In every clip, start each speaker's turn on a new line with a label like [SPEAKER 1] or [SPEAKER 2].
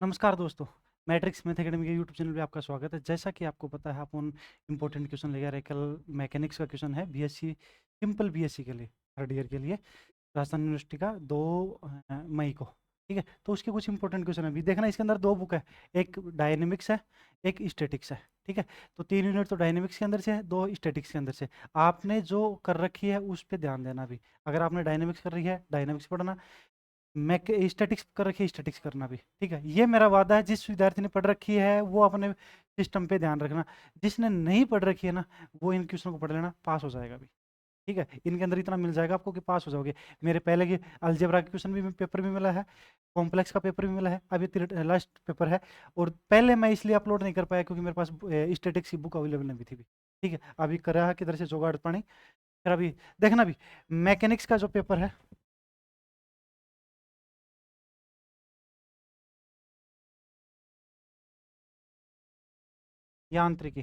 [SPEAKER 1] नमस्कार दोस्तों। Matrix math academy के यूट्यूब चैनल पे आपका स्वागत है। जैसा कि आपको पता है, अपन इंपॉर्टेंट क्वेश्चन लेकर आ रहे हैं। कल मैकेनिक्स का क्वेश्चन है, बीएससी सिंपल बीएससी के लिए, थर्ड ईयर के लिए, राजस्थान यूनिवर्सिटी का 2 मई को। ठीक है, तो उसके कुछ इंपॉर्टेंट क्वेश्चन है। अभी देखना, इसके अंदर 2 बुक है, एक डायनेमिक्स है, एक स्टैटिक्स है। ठीक है, तो 3 यूनिट तो डायनेमिक्स के अंदर से है, 2 स्टैटिक्स के अंदर से। आपने जो कर रखी है उस पर ध्यान देना भी। अगर आपने डायनेमिक्स कर रही है, डायनेमिक्स पढ़ना। मैं स्टैटिक्स कर रखी है, स्टैटिक्स करना भी। ठीक है, ये मेरा वादा है। जिस विद्यार्थी ने पढ़ रखी है वो अपने सिस्टम पे ध्यान रखना। जिसने नहीं पढ़ रखी है ना, वो इन क्वेश्चन को पढ़ लेना, पास हो जाएगा भी। ठीक है, इनके अंदर इतना मिल जाएगा आपको कि पास हो जाओगे। मेरे पहले के अलजेब्रा के क्वेश्चन भी पेपर भी मिला है, कॉम्प्लेक्स का पेपर भी मिला है, अभी लास्ट पेपर है। और पहले मैं इसलिए अपलोड नहीं कर पाया क्योंकि मेरे पास स्टैटिक्स की बुक अवेलेबल नहीं थी भी। ठीक है, अभी कर रहा है किधर से जुगाड़ पानी। फिर अभी देखना भी, मैकेनिक्स का जो पेपर है, यांत्रिकी,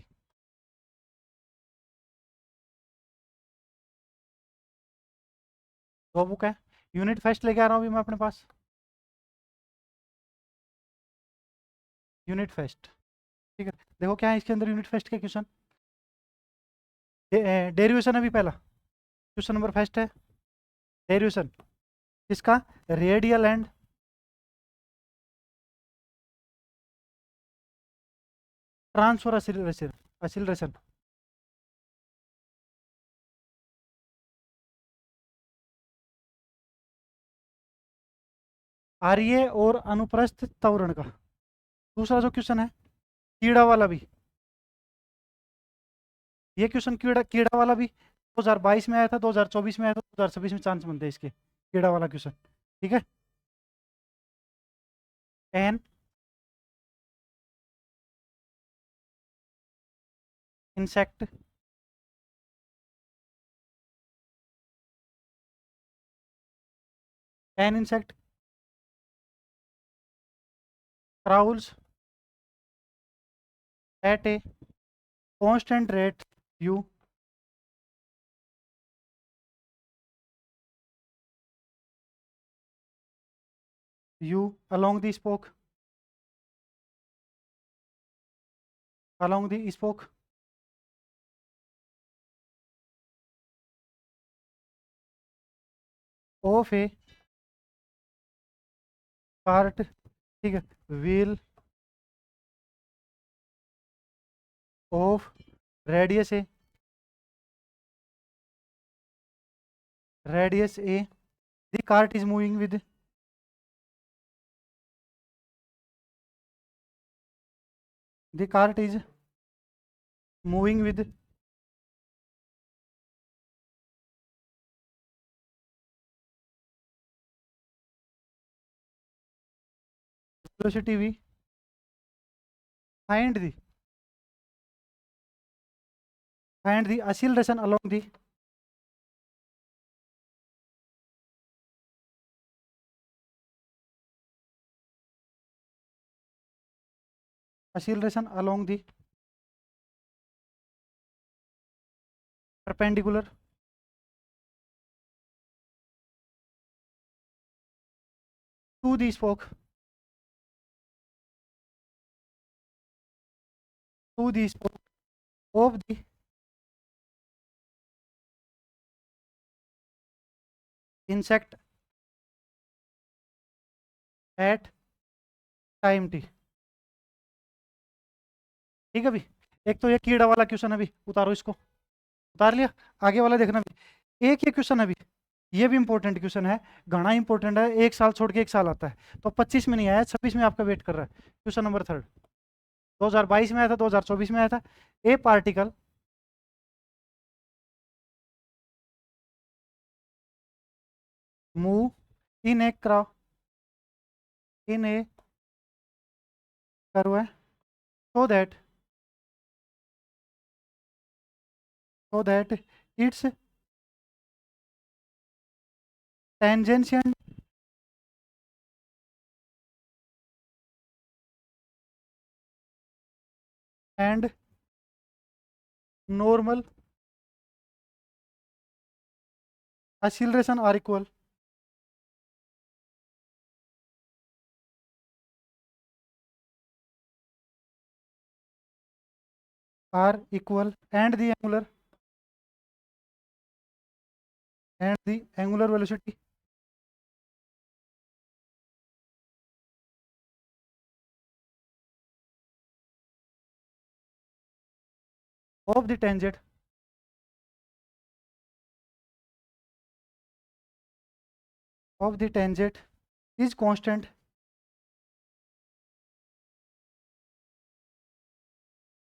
[SPEAKER 1] 2 बुक है। यूनिट फेस्ट लेके आ रहा हूँ अभी मैं अपने पास। Unit fest. ठीक है, देखो क्या है इसके अंदर यूनिट फेस्ट के क्वेश्चन। डेरिवेशन अभी पहला क्वेश्चन नंबर फर्स्ट है। डेरिवेशन इसका, रेडियल एंड ट्रांसफर एसिलरेशन। आर्य और अनुप्रस्थ त्वरण का। दूसरा जो क्वेश्चन है, कीड़ा वाला भी। ये क्वेश्चन कीड़ा कीड़ा वाला भी 2022 में आया था, 2024 में आया था, 2026 में चांस बनते हैं इसके, कीड़ा वाला क्वेश्चन। ठीक है। An insect, an insect crawls at a constant rate you along the spoke, along the spoke of a cart। ठीक है, wheel of radius a, radius a, the cart is moving with, the cart is moving with velocity v, find the acceleration along the acceleration along the perpendicular to the spoke, to the spoke of the insect at time t। ठीक है, अभी एक तो ये कीड़ा वाला question, अभी उतारो इसको, उतार लिया। आगे वाला देखना भी, एक ये क्वेश्चन अभी, ये भी इंपॉर्टेंट क्वेश्चन है, घना इंपॉर्टेंट है, एक साल छोड़ के एक साल आता है। तो 25 में नहीं आया, 26 में आपका वेट कर रहा है। क्वेश्चन नंबर थर्ड, 2022 में आया था, 2024 में आया था। A particle move in a crow, in a curve, so that, so that it's tangential and normal acceleration are equal. are equal and the angular velocity of the tangent is constant.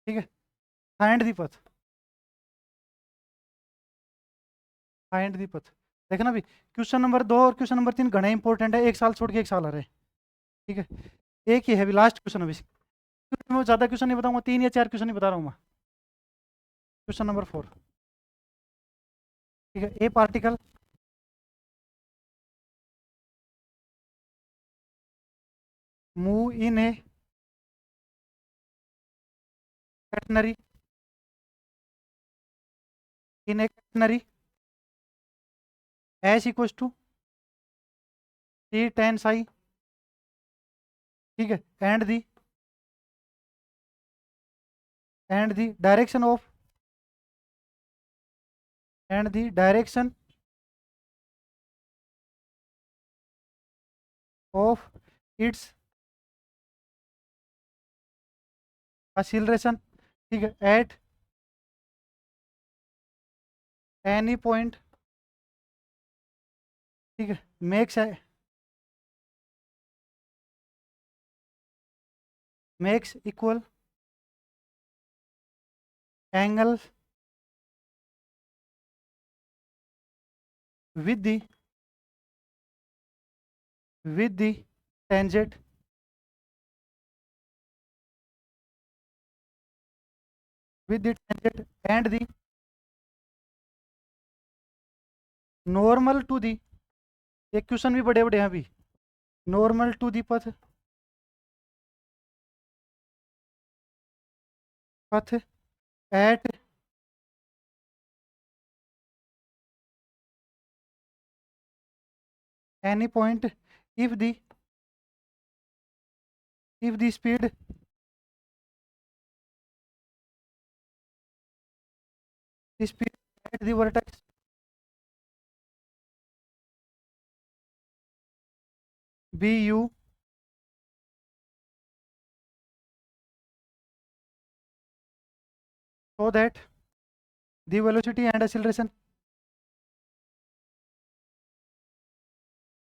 [SPEAKER 1] ठीक है, find the पथ, find the पथ। देखना भी, question number 2 और question number 3 घने important है, एक साल छोड़ के एक साल आ रहे हैं। ठीक है, एक ही है अभी लास्ट क्वेश्चन अभी, मैं ज़्यादा क्वेश्चन नहीं बताऊंगा, 3 या 4 क्वेश्चन ही बता रहा हूँ मैं। क्वेश्चन नंबर 4, ठीक है, a particle move in a catenary S equals to T tan psi, ठीक है, and the direction of its acceleration, ठीक है, एट एनी पॉइंट, ठीक है, makes equal angle with the tangent, and the normal to the, एक question भी बड़े बड़े हैं अभी, normal to the path at any point if the speed at the vertex be u so that the velocity and acceleration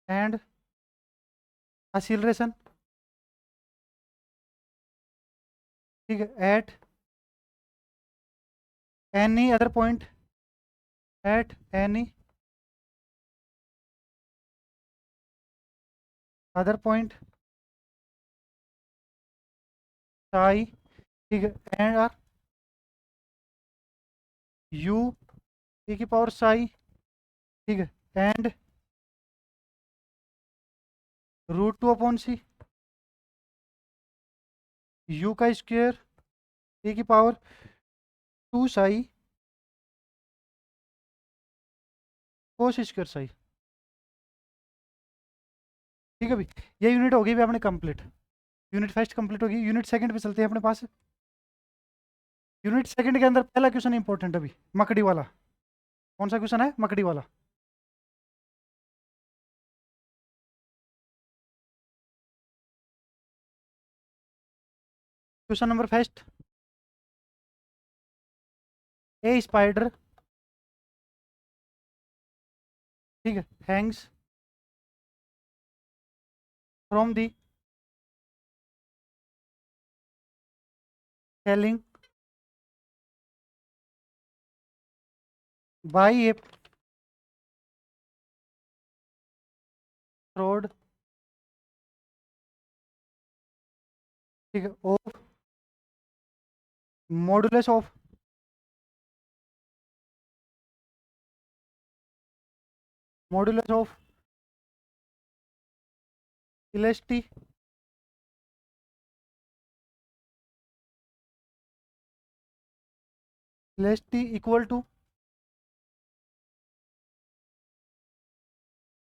[SPEAKER 1] and acceleration, ठीक है, at any other point at any other point psi, ठीक है, and R U e की power psi, ठीक है, and root 2 upon C U का square e की power 2 psi cos square psi. ठीक है भाई, ये यूनिट होगी भी अपने कंप्लीट, यूनिट फर्स्ट कंप्लीट होगी। यूनिट सेकंड पे चलते हैं अपने पास। यूनिट सेकंड के अंदर पहला क्वेश्चन इंपॉर्टेंट अभी, मकड़ी वाला। कौन सा क्वेश्चन है? मकड़ी वाला। Question number first, a spider, ठीक है, hangs from the ceiling by a rod, ठीक है, of modulus of elasticity, equal to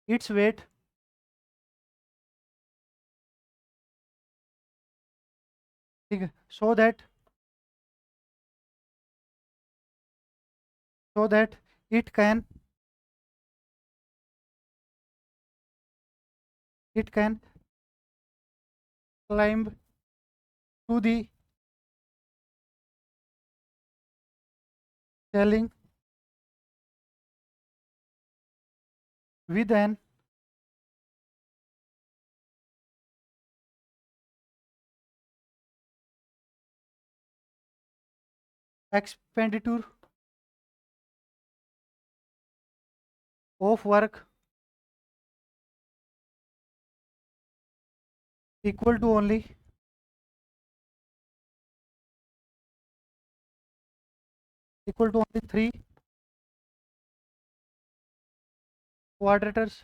[SPEAKER 1] its weight, ठीक है, so that so that it can climb to the ceiling with an expenditure of work equal to only three quadrators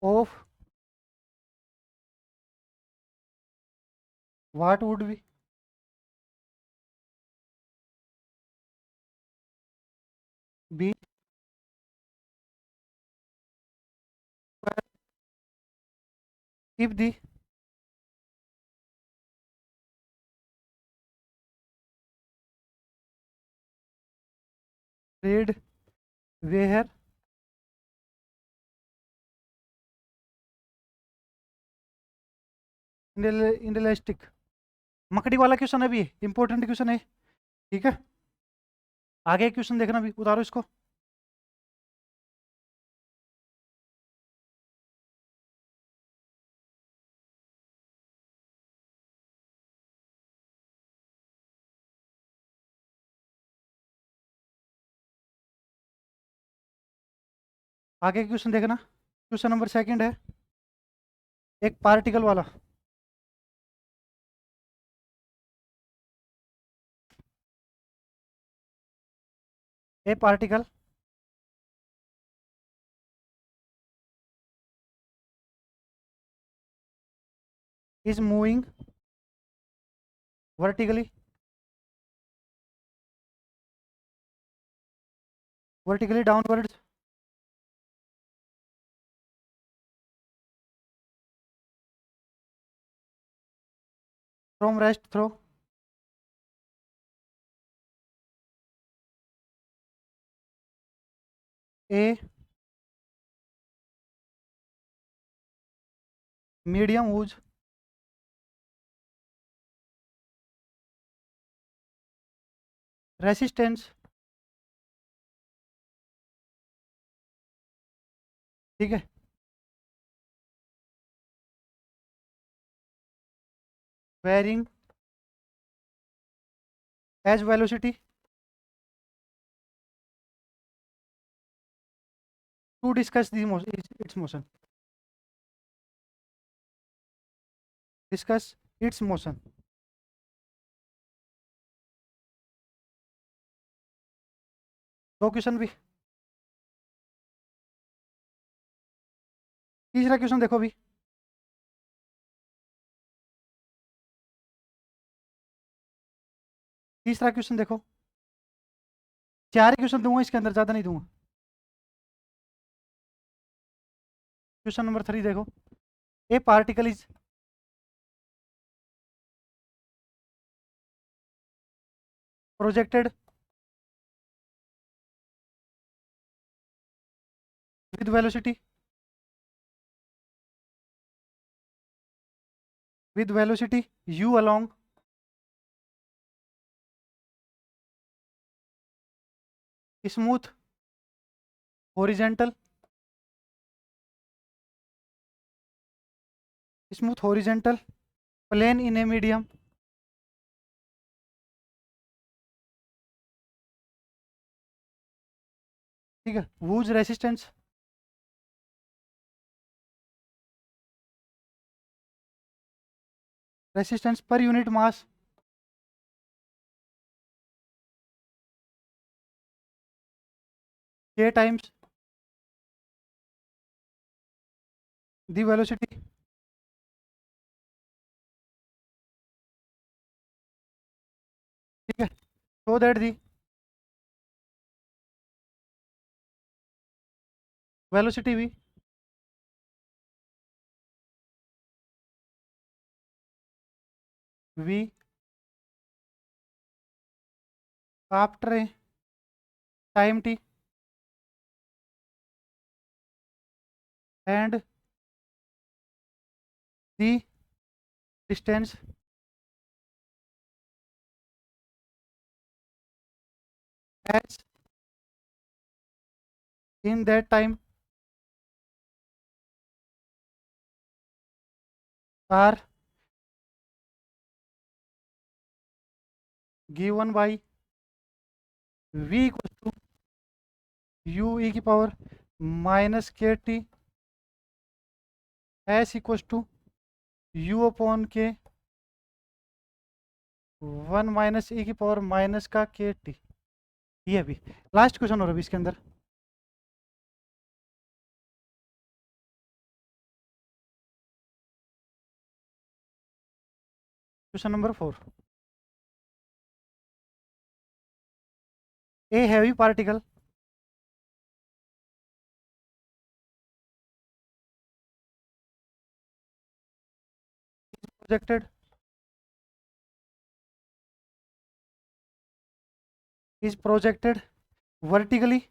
[SPEAKER 1] of what would be if the trade were inelastic। मकड़ी वाला question है, भी important question है, ठीक है। आगे question देखना, भी उतारो इसको। आगे क्वेश्चन देखना, क्वेश्चन नंबर सेकंड है, एक पार्टिकल वाला। ए particle is moving vertically downwards from rest through a medium whose resistance, ठीक है, varying as velocity to discuss the its motion, discuss its motion। दो क्वेश्चन भी। तीसरा क्वेश्चन देखो भी, तीसरा क्वेश्चन देखो। चार क्वेश्चन दूंगा इसके अंदर, ज्यादा नहीं दूंगा। क्वेश्चन नंबर 3 देखो, ए particle is projected with velocity u along smooth horizontal plane in a medium, ठीक है, whose resistance per unit mass k times the velocity, ठीक है, so that the velocity v after a time T and the distance S in that time are given by v equal to u e की power minus K T S equal to u upon K 1 - e की power minus का के T. ये अभी last question हो रहा है अभी इसके अंदर। Question number 4, a heavy particle projected is projected vertically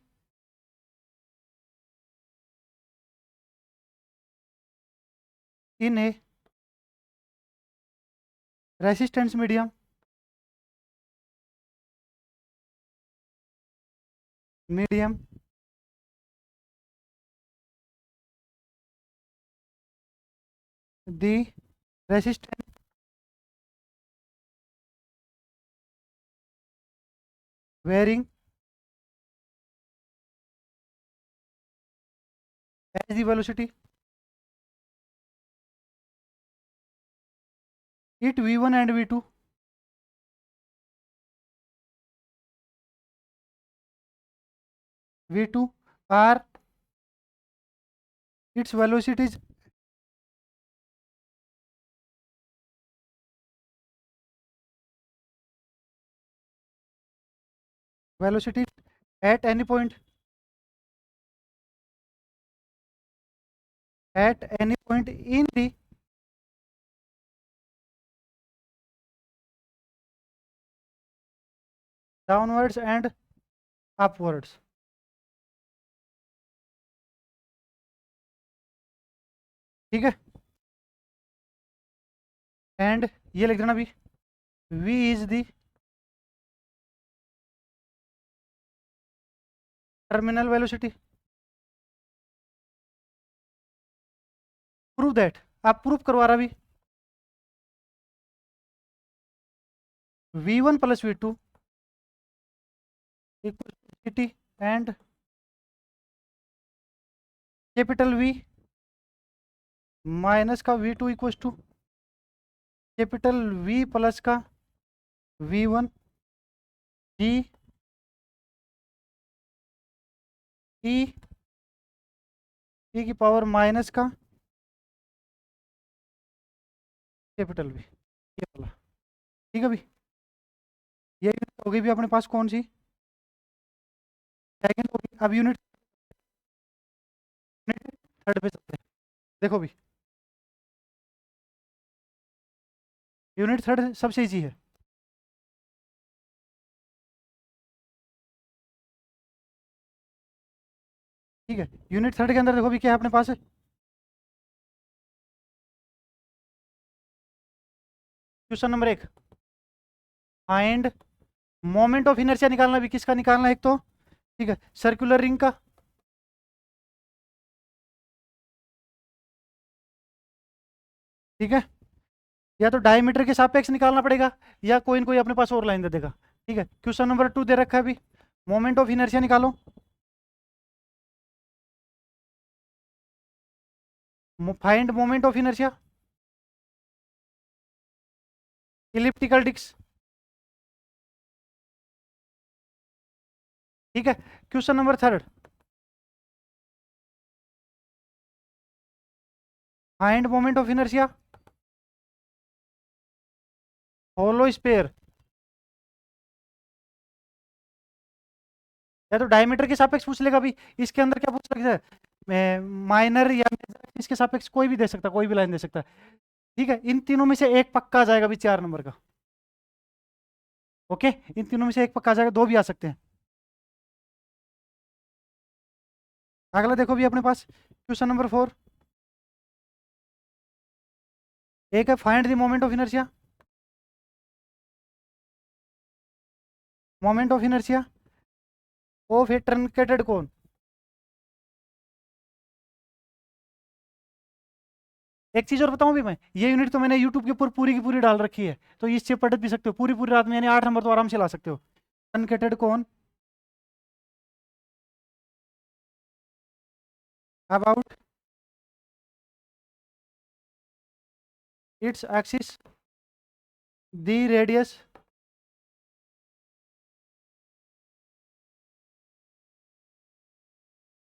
[SPEAKER 1] in a resistance medium the resistance varying as the velocity it v1 and v2 are its velocities velocity at any point in the downwards and upwards। ठीक है, and ये लिख देना भी v is the terminal velocity. Prove that, आप proof करवा रहा भी v1 plus v2 equal T and capital V minus का v2 equal to capital V plus का v1 d e की पावर माइनस का कैपिटल V, ये वाला। ठीक है भी, ये यूनिट हो गई भी अपने पास कौन सी, सेकंड होगी। अब यूनिट थर्ड पे चलते हैं। देखो भी यूनिट थर्ड सबसे ईजी है। ठीक है, यूनिट थर्ड के अंदर देखो भी क्या है अपने पास, question number 1, find moment of inertia निकालना भी, किसका निकालना है एक तो, ठीक है, सर्कुलर रिंग का। ठीक है, या तो डायमीटर के सापेक्ष निकालना पड़ेगा या कोई न कोई अपने पास और लाइन दे देगा। ठीक है, क्वेश्चन नंबर 2 दे रखा है अभी, मोमेंट ऑफ इनर्शिया निकालो। Find moment of inertia elliptical disc. ठीक है, question number 3, find moment of inertia hollow sphere. या तो डायमीटर के सापेक्ष पूछ लेगा भी, इसके अंदर क्या पूछ सकता है, माइनर या मेजर, इसके सापेक्ष कोई भी दे सकता, कोई भी लाइन दे सकता। ठीक है, इन तीनों में से एक पक्का आ जाएगा भी 4 नंबर का। ओके, इन तीनों में से एक पक्का आ जाएगा, दो भी आ सकते हैं। अगला देखो भी अपने पास क्वेश्चन नंबर 4। एक है find the moment of inertia. Moment of inertia of a truncated cone. एक चीज और बताऊं भी मैं, ये यूनिट तो मैंने यूट्यूब के ऊपर पूरी की पूरी डाल रखी है, तो इससे पढ़ भी सकते हो पूरी पूरी रात में, यानी 8 नंबर तो आराम से ला सकते हो। Truncated cone about its axis the radius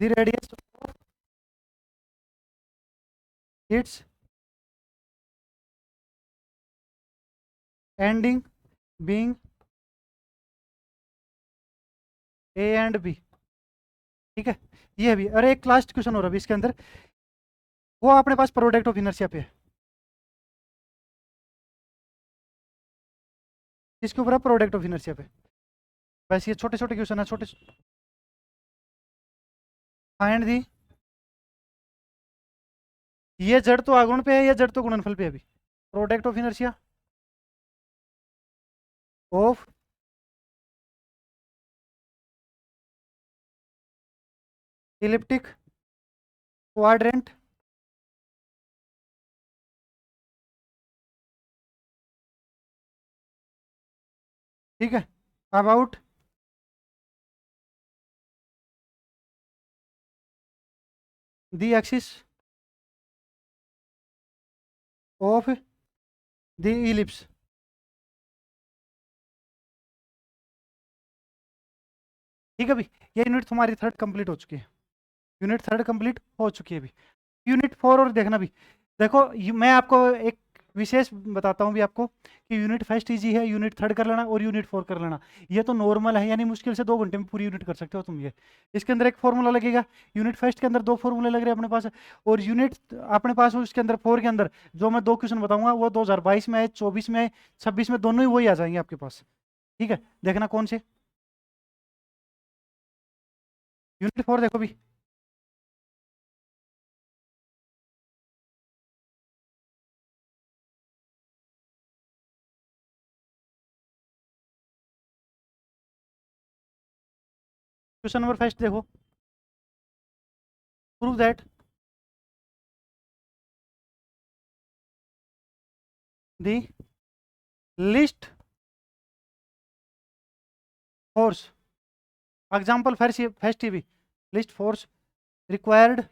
[SPEAKER 1] the radius its ending being A and B. ठीक है, ये भी। और एक लास्ट क्वेश्चन हो रहा है इसके अंदर, वो अपने पास प्रोडक्ट ऑफ इनर्शिया पे है। इसके ऊपर है प्रोडक्ट ऑफ इनर्शिया पे। बस ये छोटे छोटे क्वेश्चन है, छोटे। फाइंड दी, ये जड़ तो आगुण पे है, ये जड़ तो गुणनफल पे है अभी। Product of inertia of elliptic quadrant ठीक है about the axis of the ellipse. ठीक है अभी, ये यूनिट तुम्हारी थर्ड कंप्लीट हो चुकी है। यूनिट थर्ड कंप्लीट हो चुकी है अभी। यूनिट 4 और देखना भी। देखो मैं आपको एक विशेष बताता हूँ भी आपको, कि यूनिट फर्स्ट इजी है, यूनिट थर्ड कर लेना और यूनिट 4 कर लेना। ये तो नॉर्मल है, यानी मुश्किल से 2 घंटे में पूरी यूनिट कर सकते हो तुम ये। इसके अंदर एक फॉर्मूला लगेगा, यूनिट फर्स्ट के अंदर 2 फॉर्मूले लग रहे हैं अपने पास, और यूनिट अपने पास उसके अंदर 4 के अंदर जो मैं 2 क्वेश्चन बताऊंगा वो 2022 में आए, 24 में आए, 26 में, दोनों ही वही आ जाएंगे आपके पास। ठीक है, देखना कौन से। यूनिट 4 देखो भी। क्वेश्चन नंबर फर्स्ट देखो। Prove that the least force, example first भी, लिस्ट फोर्स रिक्वायर्ड,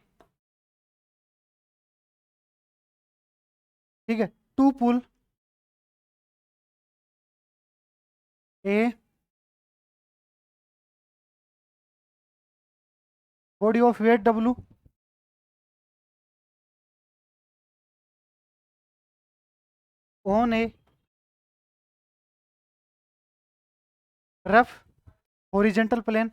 [SPEAKER 1] ठीक है, to pull a body of weight W on a rough horizontal plane.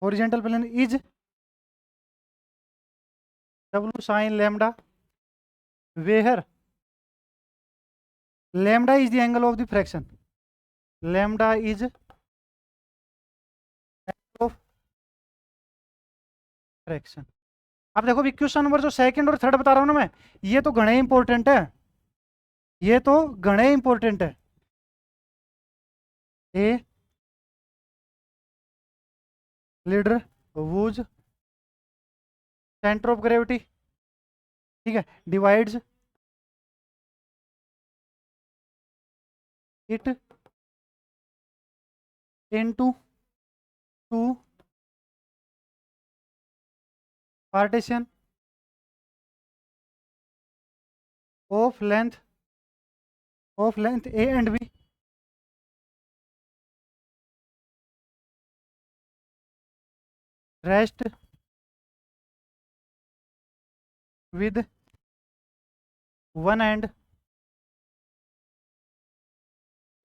[SPEAKER 1] Horizontal plane is W sine lambda, where lambda is the angle of the friction, lambda is of friction. अब देखो भी question number जो second और third बता रहा हूँ ना मैं, ये तो घने इंपॉर्टेंट है, ये तो घने इंपॉर्टेंट है। A ladder whose centre of gravity, ठीक है, divides it into two partition of length a and b, rest with one end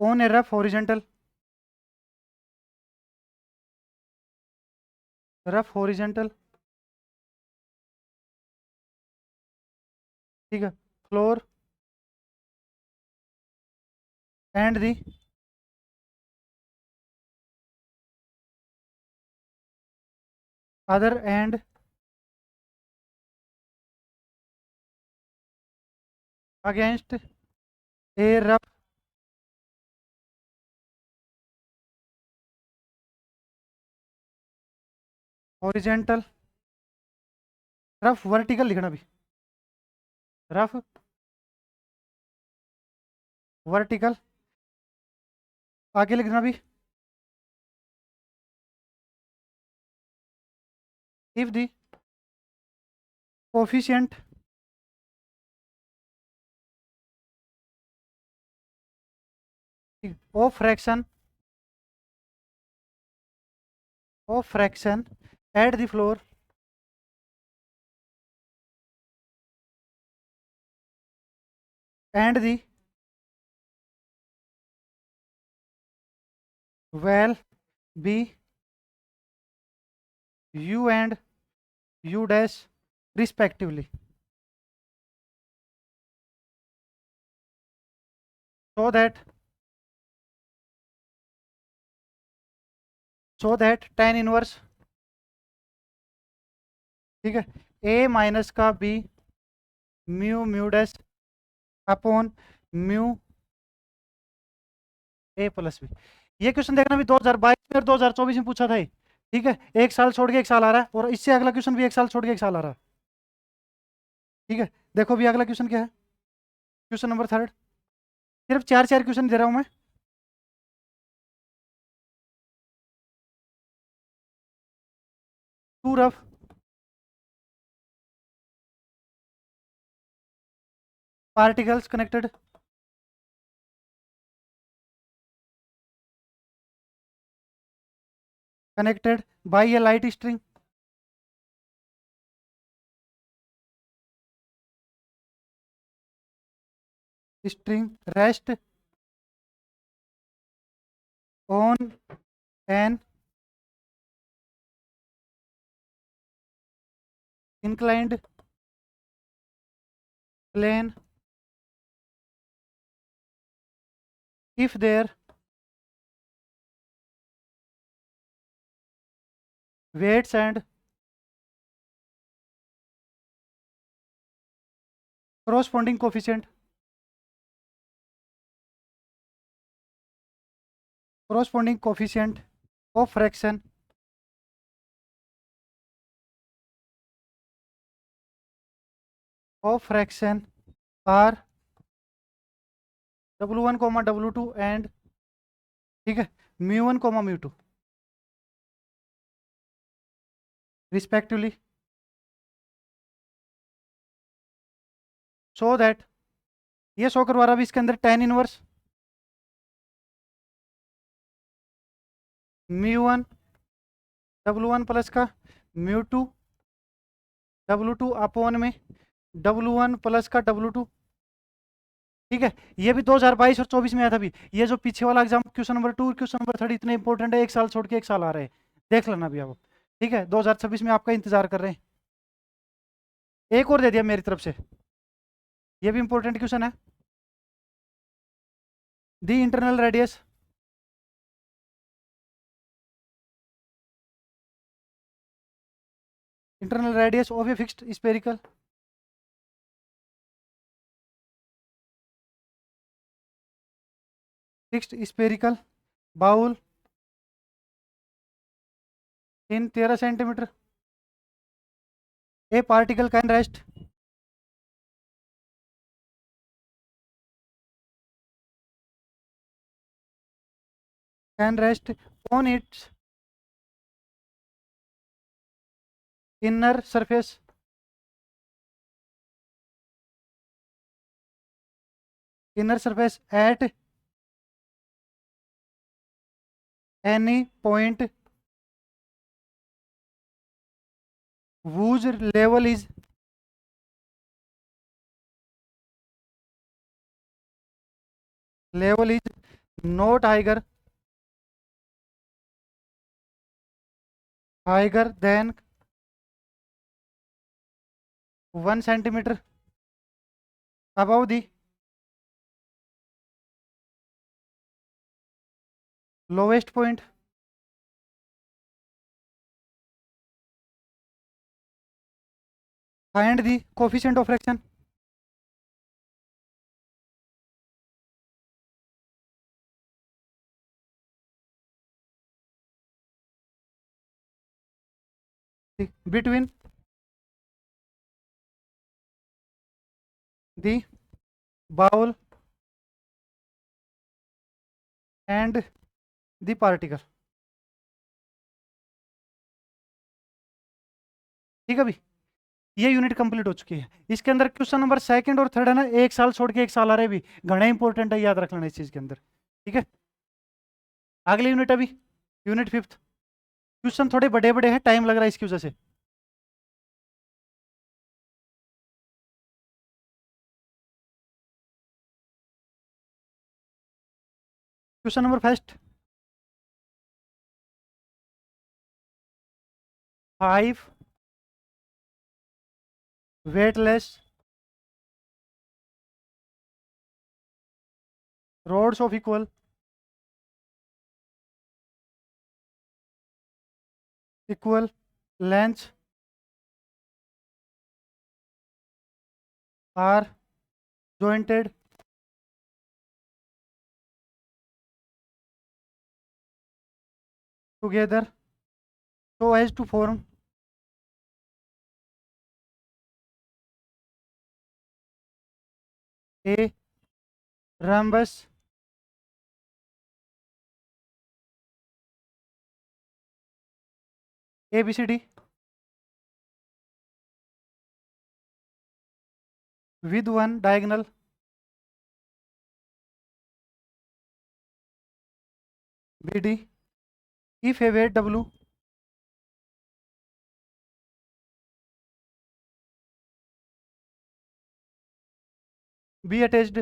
[SPEAKER 1] on a rough horizontal ठीक है, floor and the other end against a rough horizontal, rough vertical लिखना भी, rough vertical, आगे लिखना भी, if the coefficient of friction at the floor and the wall be u and u dash respectively, so that tan inverse, ठीक है, A minus का B mu mu dash upon mu A plus B. ये question देखना भी 2022 में और 2024 में पूछा था ये, ठीक है, एक साल छोड़ के एक साल आ रहा है, और इससे अगला क्वेश्चन भी एक साल छोड़ के एक साल आ रहा है। ठीक है, देखो भी अगला क्वेश्चन क्या है, क्वेश्चन नंबर 3, सिर्फ चार चार क्वेश्चन दे रहा हूं मैं। Two rough particles connected by a light string rest on an inclined plane if their weights and corresponding coefficient of fraction are W1 comma W2 and, ठीक है, म्यू1 कॉमा म्यू2 रिस्पेक्टिवली, सो दैट ये show करवा रहा भी इसके अंदर tan inverse म्यू1 W1 plus का म्यू2 W2 upon में W1 प्लस का W2, ठीक है। ये भी 2022 और 24 में आया था भी, ये जो पीछे वाला exam question number 2 question number 3 इतने इंपॉर्टेंट है, एक साल छोड़ के एक साल आ रहे हैं, देख लेना भी अब, ठीक है। 2026 में आपका इंतजार कर रहे हैं। एक और दे दिया मेरी तरफ से, ये भी इंपॉर्टेंट क्वेश्चन है। The internal radius of a fixed spherical bowl in 13 centimetre, a particle can rest on its inner surface at any point whose level is not higher than 1 centimetre, above the lowest point, find the coefficient of fraction. Between the bowl and the particle. ठीक है भाई, ये unit complete हो चुकी है। इसके अंदर question number second और थर्ड है ना, एक साल छोड़ के एक साल आ रहे भी, घना इंपॉर्टेंट है, याद रख लेना इस चीज के अंदर। ठीक है, अगली यूनिट अभी यूनिट फिफ्थ। क्वेश्चन थोड़े बड़े बड़े हैं, टाइम लग रहा है इसकी वजह से। Question number first, 5 weightless rods of equal length are jointed together so as to form a rhombus ABCD with one diagonal BD if a weight W be attached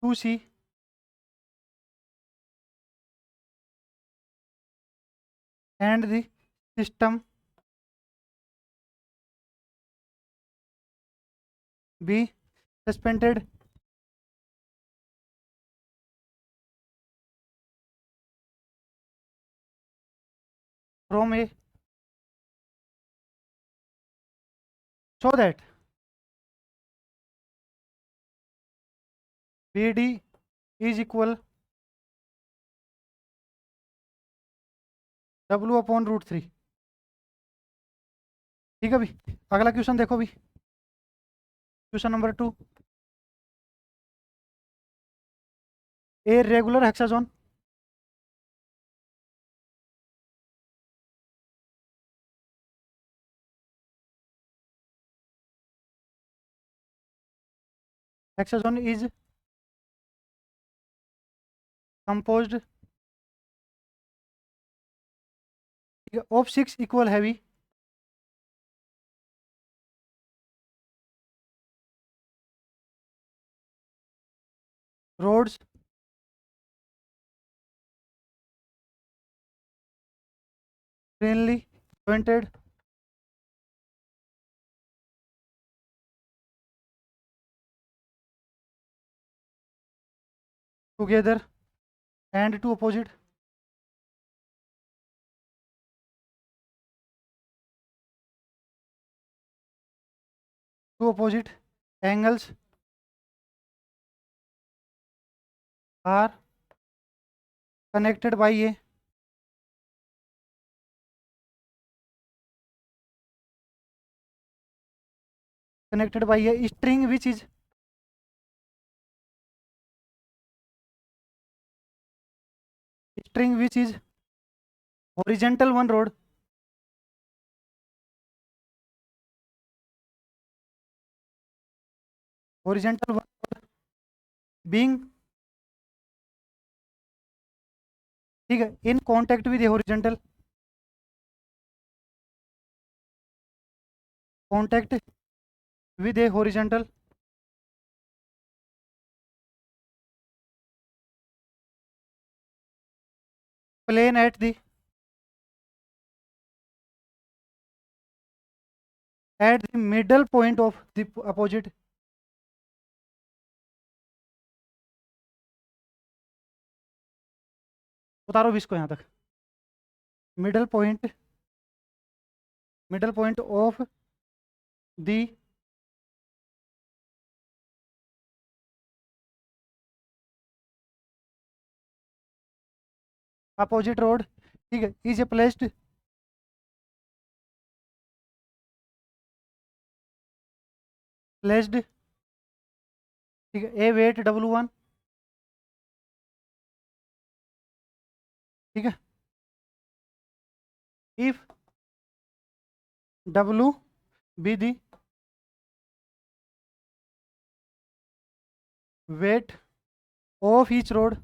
[SPEAKER 1] to C and the system be suspended from a so that BD is equal W upon root 3। ठीक है भाई, अगला question देखो भी, question number 2, a regular hexagon is composed of 6 equal heavy rods plainly jointed together and two opposite angles are connected by a string which is horizontal one rod horizontal one rod being, ठीक है, in contact with a horizontal plane at the at the middle point of the opposite. उतारो भी इसको यहाँ तक. Middle point of the opposite road. ठीक है, is placed. ठीक है, a weight W1. ठीक है, if W be the weight of each road,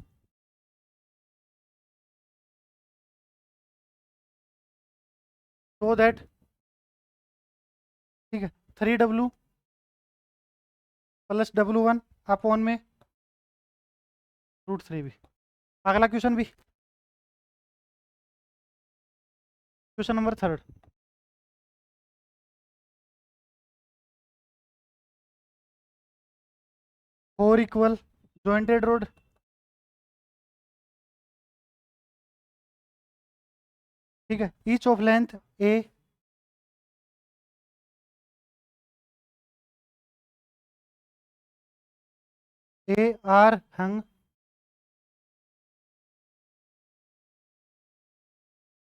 [SPEAKER 1] so that. ठीक है, 3W प्लस W1 अपॉन में √3 भी. अगला क्वेश्चन भी, question number 3. 4 equal jointed road. ठीक है, each of length A R hung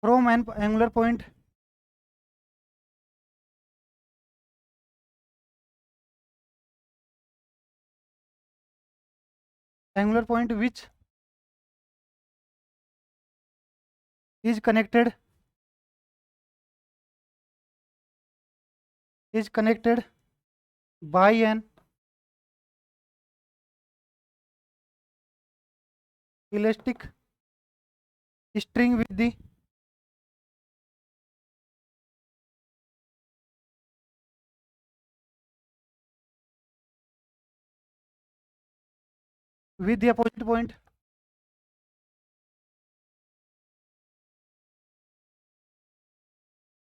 [SPEAKER 1] from N angular point which is connected by an elastic string with the opposite point.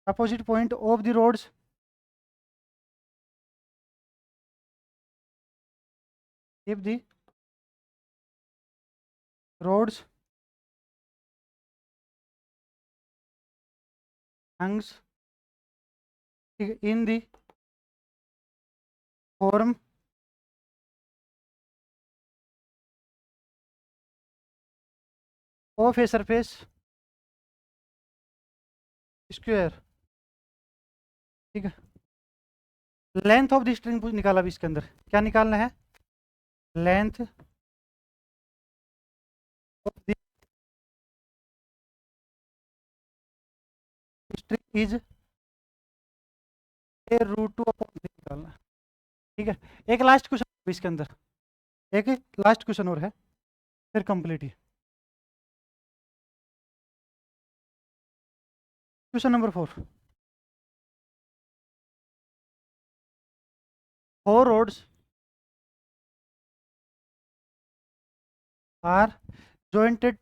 [SPEAKER 1] Opposite point of the roads if the roads hangs in the form of a surface square. ठीक है, length of the string निकाला भी इसके अंदर. क्या निकालना है? Length of the string is √2 upon निकालना. ठीक है, एक लास्ट क्वेश्चन इसके अंदर, एक लास्ट क्वेश्चन और है, फिर कंप्लीट ही. Question number 4. 4 roads are jointed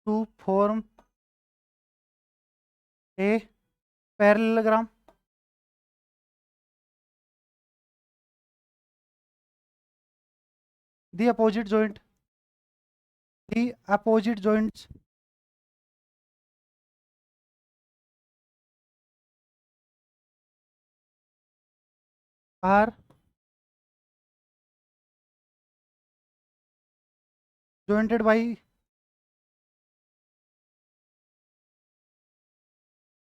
[SPEAKER 1] to form a parallelogram. The opposite joints are jointed by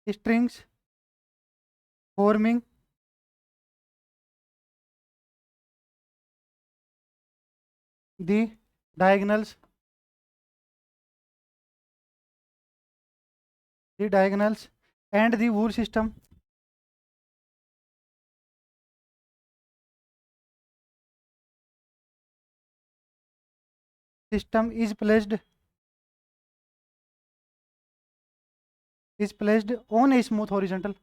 [SPEAKER 1] strings forming the diagonals and the Wool system is placed on a smooth horizontal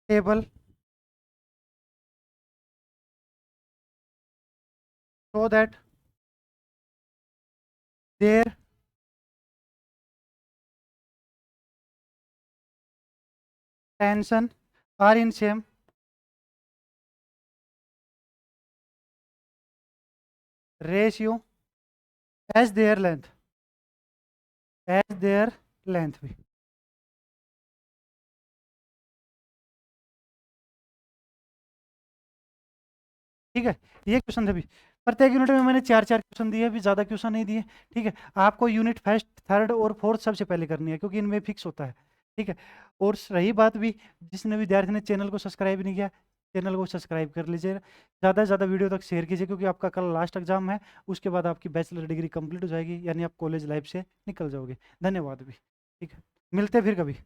[SPEAKER 1] table so that their tension are in same ratio as their length, भी। ठीक है, ये question थे। भी प्रत्येक unit में मैंने 4-4 question दिए, अभी ज़्यादा क्वेश्चन नहीं दिए। ठीक है, आपको यूनिट फर्स्ट, थर्ड और फोर्थ सबसे पहले करनी है, क्योंकि इनमें फिक्स होता है। ठीक है, और रही बात भी, जिसने विद्यार्थी ने चैनल को सब्सक्राइब नहीं किया, चैनल को सब्सक्राइब कर लीजिए, ज़्यादा से ज़्यादा वीडियो तक शेयर कीजिए, क्योंकि आपका कल लास्ट एग्जाम है, उसके बाद आपकी बैचलर डिग्री कंप्लीट हो जाएगी, यानी आप कॉलेज लाइफ से निकल जाओगे। धन्यवाद भी। ठीक है, मिलते हैं फिर कभी।